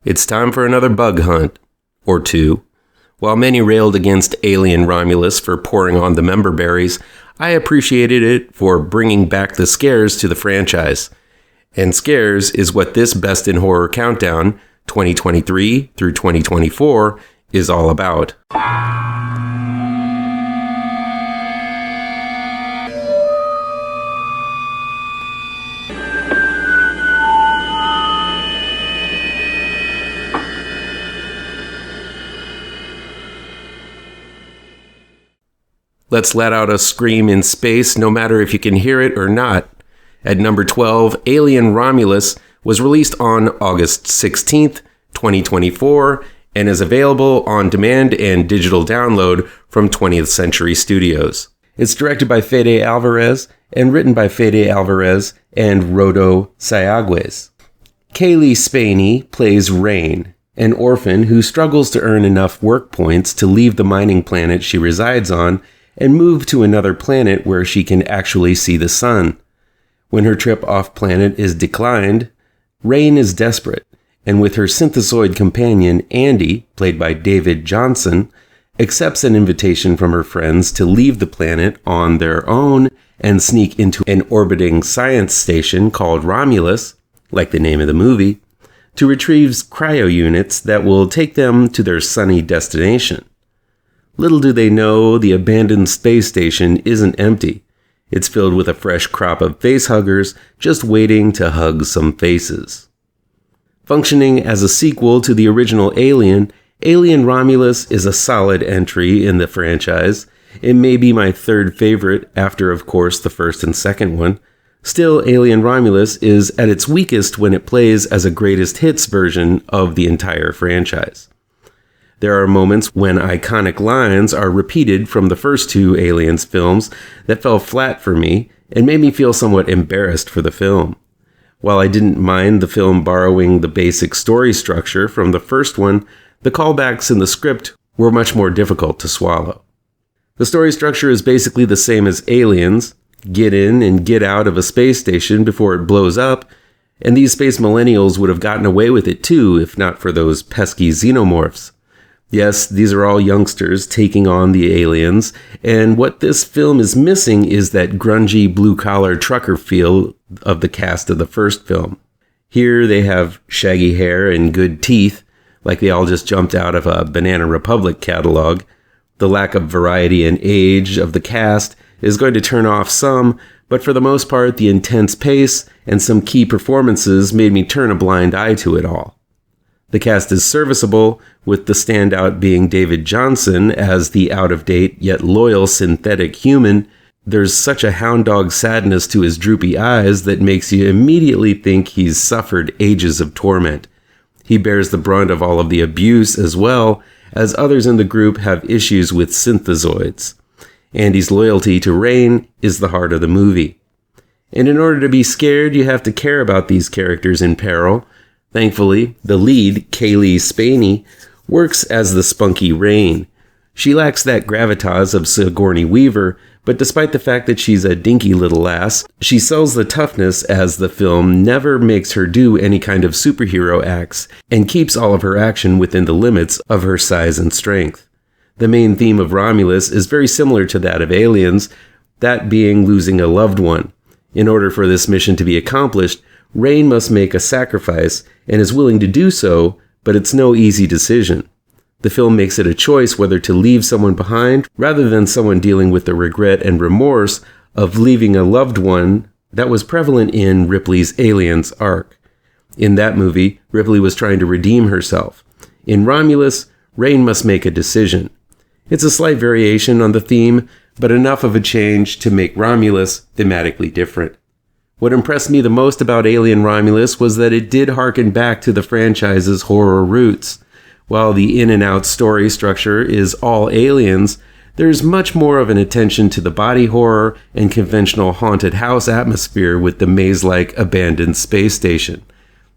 It's time for another bug hunt, or two. While many railed against Alien Romulus for pouring on the member berries, I appreciated it for bringing back the scares to the franchise. And scares is what this Best in Horror Countdown, 2023 through 2024, is all about. Let's let out a scream in space, no matter if you can hear it or not. At number 12, Alien Romulus was released on August 16th, 2024, and is available on demand and digital download from 20th Century Studios. It's directed by Fede Alvarez and written by Fede Alvarez and Rodo Sayagues. Kaylee Spaney plays Rain, an orphan who struggles to earn enough work points to leave the mining planet she resides on and move to another planet where she can actually see the sun. When her trip off-planet is declined, Rain is desperate, and with her synthesoid companion, Andy, played by David Johnson, accepts an invitation from her friends to leave the planet on their own and sneak into an orbiting science station called Romulus, like the name of the movie, to retrieve cryo units that will take them to their sunny destination. Little do they know, the abandoned space station isn't empty. It's filled with a fresh crop of facehuggers just waiting to hug some faces. Functioning as a sequel to the original Alien, Alien Romulus is a solid entry in the franchise. It may be my third favorite after, of course, the first and second one. Still, Alien Romulus is at its weakest when it plays as a greatest hits version of the entire franchise. There are moments when iconic lines are repeated from the first two Aliens films that fell flat for me and made me feel somewhat embarrassed for the film. While I didn't mind the film borrowing the basic story structure from the first one, the callbacks in the script were much more difficult to swallow. The story structure is basically the same as Aliens: get in and get out of a space station before it blows up, and these space millennials would have gotten away with it too if not for those pesky xenomorphs. Yes, these are all youngsters taking on the aliens, and what this film is missing is that grungy blue-collar trucker feel of the cast of the first film. Here they have shaggy hair and good teeth, like they all just jumped out of a Banana Republic catalog. The lack of variety and age of the cast is going to turn off some, but for the most part, the intense pace and some key performances made me turn a blind eye to it all. The cast is serviceable, with the standout being David Johnson as the out-of-date yet loyal synthetic human. There's such a hound dog sadness to his droopy eyes that makes you immediately think he's suffered ages of torment. He bears the brunt of all of the abuse as well, as others in the group have issues with synthesoids. Andy's loyalty to Rain is the heart of the movie. And in order to be scared, you have to care about these characters in peril. Thankfully, the lead, Kaylee Spaney, works as the spunky Rain. She lacks that gravitas of Sigourney Weaver, but despite the fact that she's a dinky little lass, she sells the toughness as the film never makes her do any kind of superhero acts and keeps all of her action within the limits of her size and strength. The main theme of Romulus is very similar to that of Aliens, that being losing a loved one. In order for this mission to be accomplished, Rain must make a sacrifice and is willing to do so, but it's no easy decision. The film makes it a choice whether to leave someone behind rather than someone dealing with the regret and remorse of leaving a loved one that was prevalent in Ripley's Aliens arc. In that movie, Ripley was trying to redeem herself. In Romulus, Rain must make a decision. It's a slight variation on the theme, but enough of a change to make Romulus thematically different. What impressed me the most about Alien Romulus was that it did harken back to the franchise's horror roots. While the in-and-out story structure is all aliens, there's much more of an attention to the body horror and conventional haunted house atmosphere with the maze-like abandoned space station.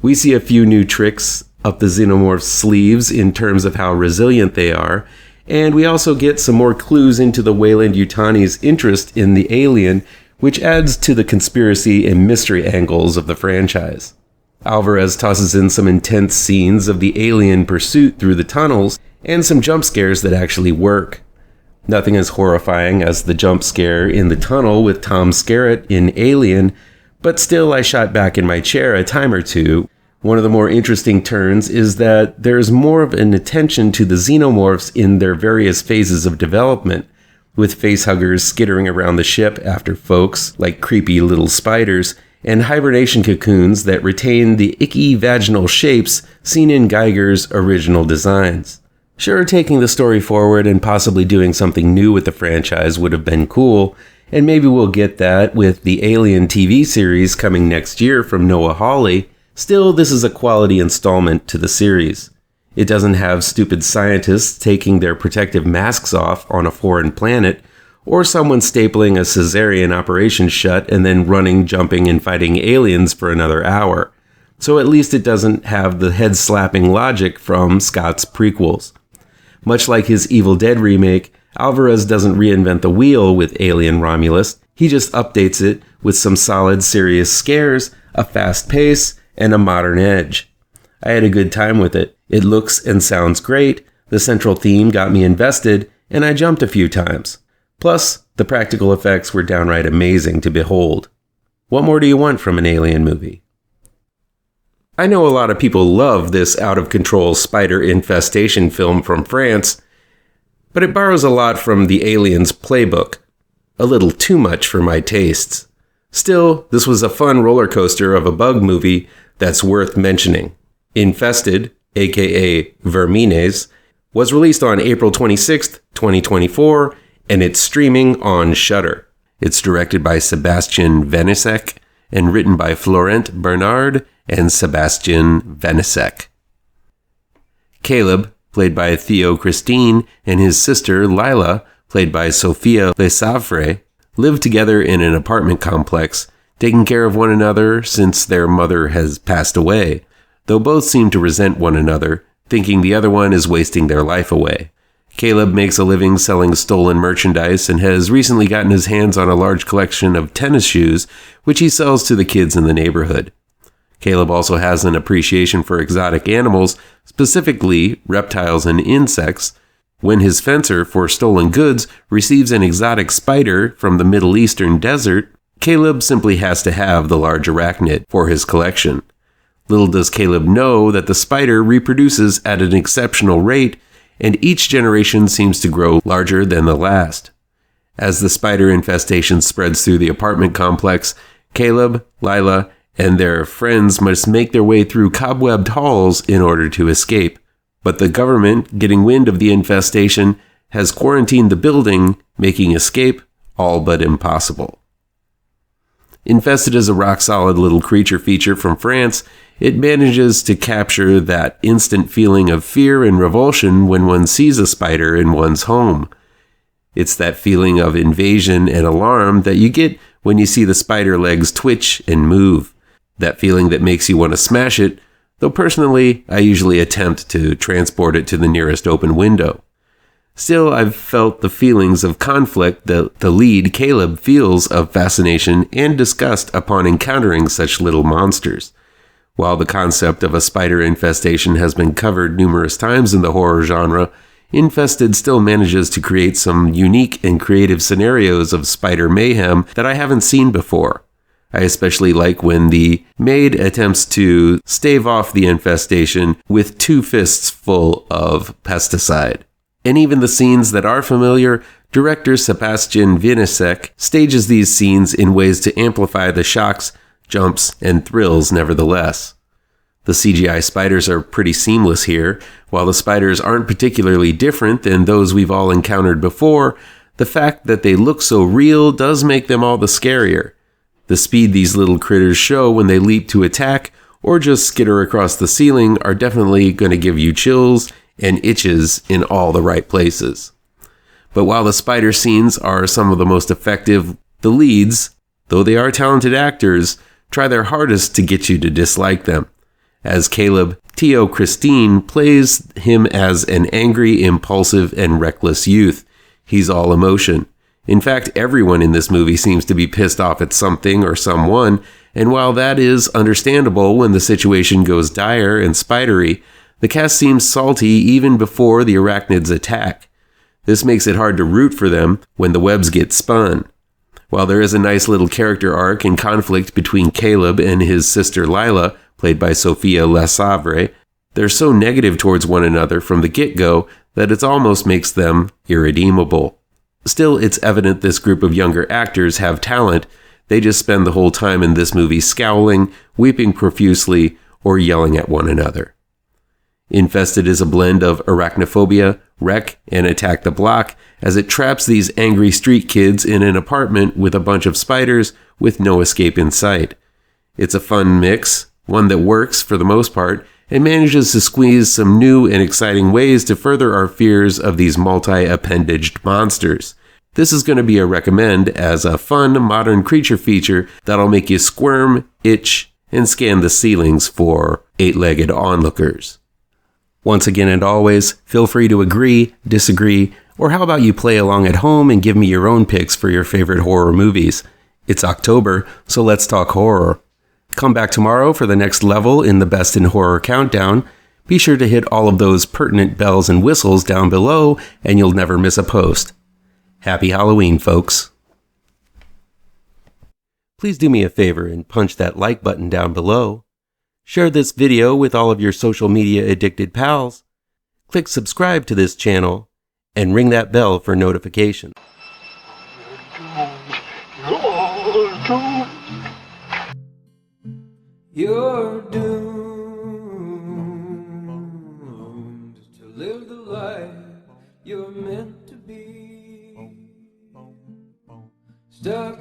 We see a few new tricks up the xenomorphs' sleeves in terms of how resilient they are, and we also get some more clues into the Weyland-Yutani's interest in the alien, which adds to the conspiracy and mystery angles of the franchise. Alvarez tosses in some intense scenes of the alien pursuit through the tunnels and some jump scares that actually work. Nothing as horrifying as the jump scare in the tunnel with Tom Skerritt in Alien, but still I shot back in my chair a time or two. One of the more interesting turns is that there's more of an attention to the xenomorphs in their various phases of development, with facehuggers skittering around the ship after folks, like creepy little spiders, and hibernation cocoons that retain the icky vaginal shapes seen in Geiger's original designs. Sure, taking the story forward and possibly doing something new with the franchise would have been cool, and maybe we'll get that with the Alien TV series coming next year from Noah Hawley. Still, this is a quality installment to the series. It doesn't have stupid scientists taking their protective masks off on a foreign planet, or someone stapling a cesarean operation shut and then running, jumping, and fighting aliens for another hour. So at least it doesn't have the head-slapping logic from Scott's prequels. Much like his Evil Dead remake, Alvarez doesn't reinvent the wheel with Alien Romulus. He just updates it with some solid, serious scares, a fast pace, and a modern edge. I had a good time with it. It looks and sounds great, the central theme got me invested, and I jumped a few times. Plus, the practical effects were downright amazing to behold. What more do you want from an Alien movie? I know a lot of people love this out-of-control spider infestation film from France, but it borrows a lot from the Aliens playbook. A little too much for my tastes. Still, this was a fun roller coaster of a bug movie that's worth mentioning. Infested, aka VERMINES, was released on April 26, 2024, and it's streaming on Shudder. It's directed by Sébastien Vanicek and written by Florent Bernard and Sébastien Vanicek. Caleb, played by Theo Christine, and his sister Lila, played by Sophia Lesavre, live together in an apartment complex, taking care of one another since their mother has passed away, though both seem to resent one another, thinking the other one is wasting their life away. Caleb makes a living selling stolen merchandise and has recently gotten his hands on a large collection of tennis shoes, which he sells to the kids in the neighborhood. Caleb also has an appreciation for exotic animals, specifically reptiles and insects. When his fencer for stolen goods receives an exotic spider from the Middle Eastern desert, Caleb simply has to have the large arachnid for his collection. Little does Caleb know that the spider reproduces at an exceptional rate, and each generation seems to grow larger than the last. As the spider infestation spreads through the apartment complex, Caleb, Lila, and their friends must make their way through cobwebbed halls in order to escape. But the government, getting wind of the infestation, has quarantined the building, making escape all but impossible. Infested is a rock-solid little creature feature from France. It manages to capture that instant feeling of fear and revulsion when one sees a spider in one's home. It's that feeling of invasion and alarm that you get when you see the spider legs twitch and move. That feeling that makes you want to smash it, though personally, I usually attempt to transport it to the nearest open window. Still, I've felt the feelings of conflict that the lead, Caleb, feels of fascination and disgust upon encountering such little monsters. While the concept of a spider infestation has been covered numerous times in the horror genre, Infested still manages to create some unique and creative scenarios of spider mayhem that I haven't seen before. I especially like when the maid attempts to stave off the infestation with 2 fists full of pesticide. And even the scenes that are familiar, director Sébastien Vanicek stages these scenes in ways to amplify the shocks, jumps, and thrills nevertheless. The CGI spiders are pretty seamless here. While the spiders aren't particularly different than those we've all encountered before, the fact that they look so real does make them all the scarier. The speed these little critters show when they leap to attack or just skitter across the ceiling are definitely going to give you chills and itches in all the right places. But while the spider scenes are some of the most effective, the leads, though they are talented actors, try their hardest to get you to dislike them. As Caleb, Theo Christine plays him as an angry, impulsive, and reckless youth. He's all emotion. In fact, everyone in this movie seems to be pissed off at something or someone, And while that is understandable when the situation goes dire and spidery, the cast seems salty even before the arachnids attack. This makes it hard to root for them when the webs get spun. While there is a nice little character arc and conflict between Caleb and his sister Lila, played by Sophia Lasavre, they're so negative towards one another from the get-go that it almost makes them irredeemable. Still, it's evident this group of younger actors have talent. They just spend the whole time in this movie scowling, weeping profusely, or yelling at one another. Infested is a blend of arachnophobia, wreck, and attack the block, as it traps these angry street kids in an apartment with a bunch of spiders with no escape in sight. It's a fun mix, one that works for the most part, and manages to squeeze some new and exciting ways to further our fears of these multi-appendaged monsters. This is going to be a recommend as a fun, modern creature feature that'll make you squirm, itch, and scan the ceilings for eight-legged onlookers. Once again and always, feel free to agree, disagree, or how about you play along at home and give me your own picks for your favorite horror movies. It's October, so let's talk horror. Come back tomorrow for the next level in the Best in Horror Countdown. Be sure to hit all of those pertinent bells and whistles down below, and you'll never miss a post. Happy Halloween, folks. Please do me a favor and punch that like button down below. Share this video with all of your social media addicted pals. Click subscribe to this channel and ring that bell for notifications. You're doomed to live the life you're meant to be. Stuck